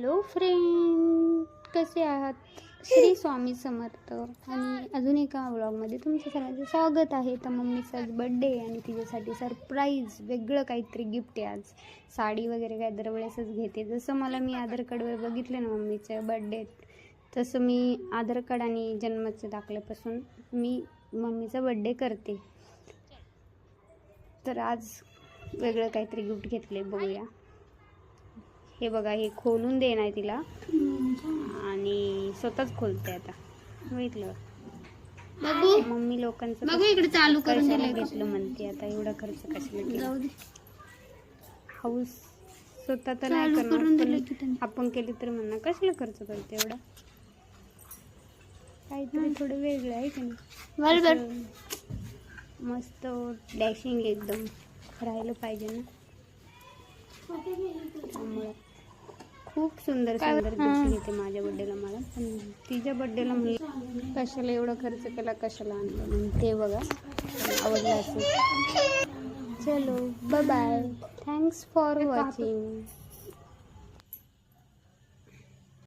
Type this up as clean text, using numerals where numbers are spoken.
Hello friend, कसे आहात? श्री स्वामी समर्थ. आणि अजून एका व्लॉगमध्ये तुमचं सर्वांचं स्वागत आहे. तर मम्मीचा आज बड्डे आणि तिच्यासाठी सरप्राईज वेगळं काहीतरी गिफ्ट आहे. आज साडी वगैरे काय दरवेळेसच घेते. जसं मला मी आधार कार्डवर बघितलं ना मम्मीचं बड्डे, तसं मी आधार कार्ड आणि जन्माच्या दाखल्यापासून मी मम्मीचा बड्डे करते. तर आज वेगळं काहीतरी गिफ्ट घेतले, बघूया. हे बघा, हे खोलून देणार तिला आणि स्वतःच खोलते आता. बघितलं मम्मी लोकांचं इकडे चालू करून कशाला घेतलं म्हणते. आता एवढा खर्च कशाला केला? हाऊस स्वतः तर नाही करणार, पण आपण केली तर म्हणणार कशाला खर्च करते एवढा. काहीतरी थोडं वेगळं आहे की नाही? मस्त डॅशिंग एकदम राहिलं पाहिजे ना. त्यामुळे खूप सुंदर सुंदर गिफ्ट घेते माझ्या बड्डेला मला. पण तिच्या बड्डेला म्हणलं कशाला एवढा खर्च केला, कशाला आणलं म्हणून. ते बघा, आवडलं असेल. चलो bye bye, thanks for watching.